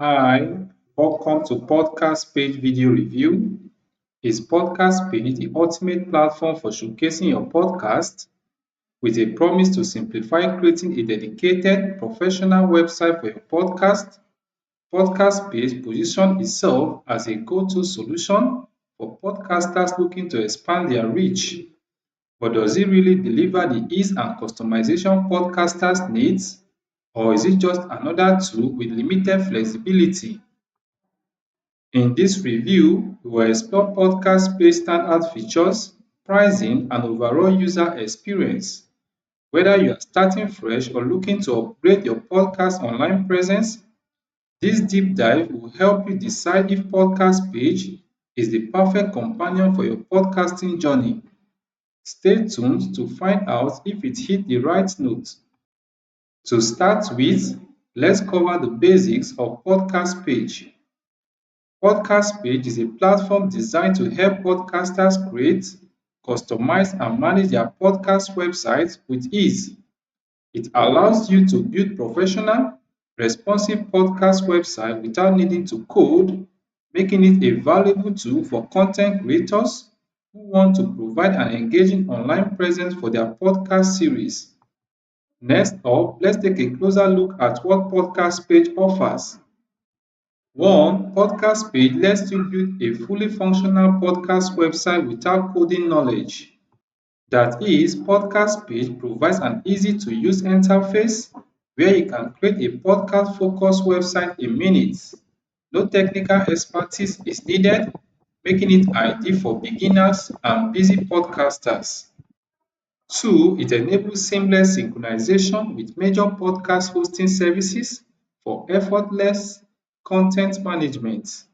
Hi, welcome to Podcast Page Video Review. Is Podcast Page the ultimate platform for showcasing your podcast with a promise to simplify creating a dedicated professional website for your podcast? Podcast Page positions itself as a go-to solution for podcasters looking to expand their reach. But does it really deliver the ease and customization podcasters need? Or is it just another tool with limited flexibility? In this review, we will explore podcast page standout features, pricing, and overall user experience. Whether you are starting fresh or looking to upgrade your podcast online presence, this deep dive will help you decide if Podcast Page is the perfect companion for your podcasting journey. Stay tuned to find out if it hit the right note. To start with, let's cover the basics of Podcast Page. Podcast Page is a platform designed to help podcasters create, customize, and manage their podcast websites with ease. It allows you to build professional, responsive podcast website without needing to code, making it a valuable tool for content creators who want to provide an engaging online presence for their podcast series. Next up, let's take a closer look at what Podcast Page offers. One, Podcast Page lets you build a fully functional podcast website without coding knowledge. That is, Podcast Page provides an easy-to-use interface where you can create a podcast-focused website in minutes. No technical expertise is needed, making it ideal for beginners and busy podcasters. Two, it enables seamless synchronization with major podcast hosting services for effortless content management.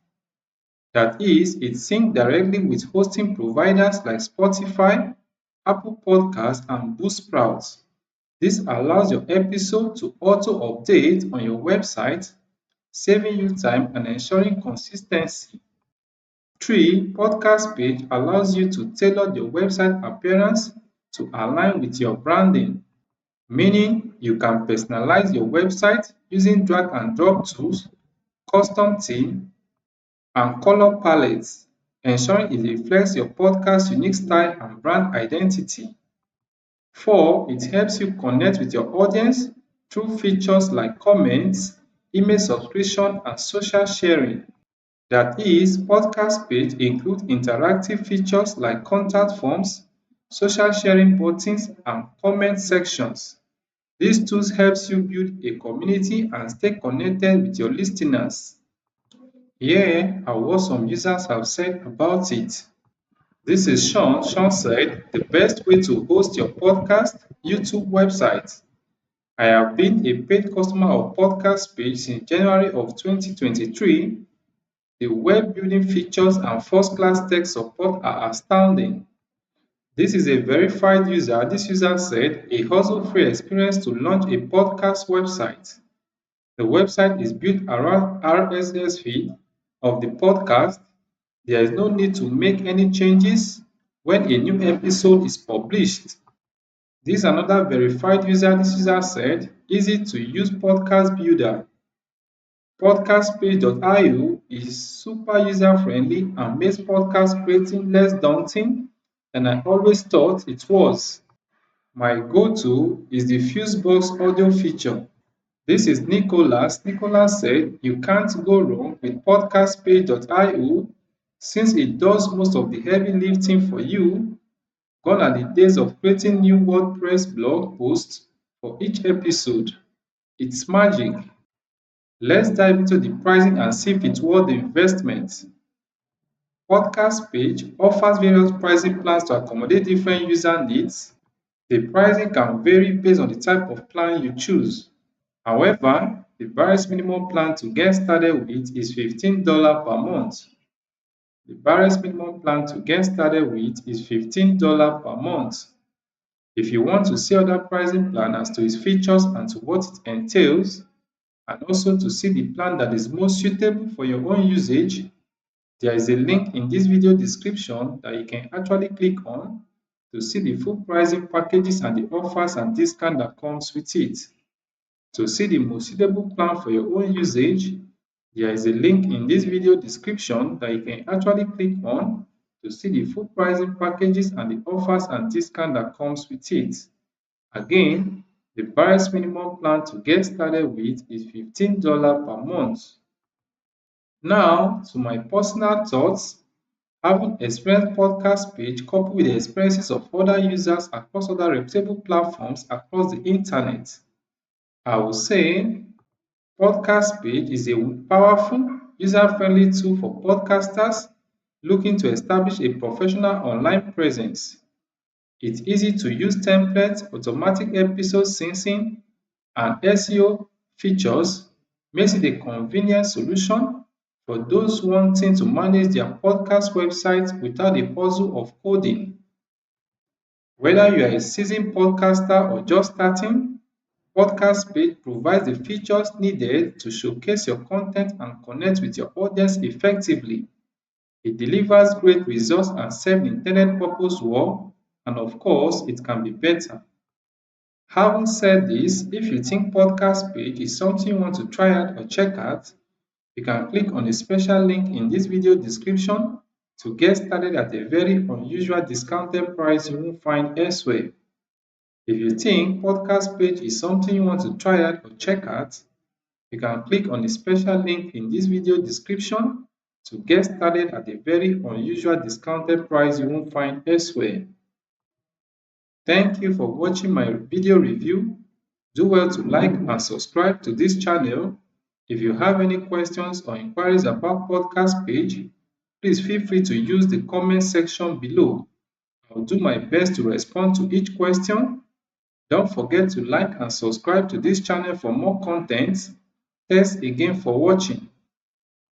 That is, it syncs directly with hosting providers like Spotify, Apple Podcasts, and Buzzsprout. This allows your episode to auto-update on your website, saving you time and ensuring consistency. Three, Podcast Page allows you to tailor your website appearance to align with your branding, meaning you can personalize your website using drag and drop tools, custom theme, and color palettes, ensuring it reflects your podcast's unique style and brand identity. Four, it helps you connect with your audience through features like comments, email subscription, and social sharing. That is, podcast page include interactive features like contact forms, social sharing buttons, and comment sections. These tools helps you build a community and stay connected with your listeners. Here are what some users have said about it. This is Sean. Sean said, the best way to host your podcast, YouTube website. I have been a paid customer of Podcast Page since January of 2023. The web building features and first-class tech support are astounding. This is a verified user. This user said, a hassle-free experience to launch a podcast website. The website is built around RSS feed of the podcast. There is no need to make any changes when a new episode is published. This is another verified user. This user said, easy to use podcast builder. Podcastpage.io is super user friendly and makes podcast creating less daunting than I always thought it was. My go-to is the Fusebox audio feature. This is Nicholas. Nicholas said you can't go wrong with podcastpage.io since it does most of the heavy lifting for you. Gone are the days of creating new WordPress blog posts for each episode. It's magic. Let's dive into the pricing and see if it's worth the investment. Podcast Page offers various pricing plans to accommodate different user needs. The pricing can vary based on the type of plan you choose. However, the barest minimum plan to get started with is $15 per month. The barest minimum plan to get started with is $15 per month. If you want to see other pricing plan as to its features and to what it entails, and also to see the plan that is most suitable for your own usage, there is a link in this video description that you can actually click on to see the full pricing packages and the offers and discount that comes with it. To see the most suitable plan for your own usage, There is a link in this video description that you can actually click on to see the full pricing packages and the offers and discount that comes with it. Again, the buyer's minimum plan to get started with is $15 per month. Now, to my personal thoughts, having experienced podcast page coupled with the experiences of other users across other reputable platforms across the internet, I would say podcast page is a powerful, user-friendly tool for podcasters looking to establish a professional online presence. Its easy-to-use templates, automatic episode syncing, and SEO features makes it a convenient solution for those wanting to manage their podcast website without the puzzle of coding. Whether you are a seasoned podcaster or just starting, Podcast Page provides the features needed to showcase your content and connect with your audience effectively. It delivers great results and serves the intended purpose well, and of course, it can be better. Having said this, if you think Podcast Page is something you want to try out or check out, you can click on the special link in this video description to get started at a very unusual discounted price you won't find elsewhere. If you think Podcast Page is something you want to try out or check out, you can click on the special link in this video description to get started at a very unusual discounted price you won't find elsewhere. Thank you for watching my video review. Do well to like and subscribe to this channel. If you have any questions or inquiries about Podcast Page, please feel free to use the comment section below. I'll do my best to respond to each question. Don't forget to like and subscribe to this channel for more content. Thanks again for watching.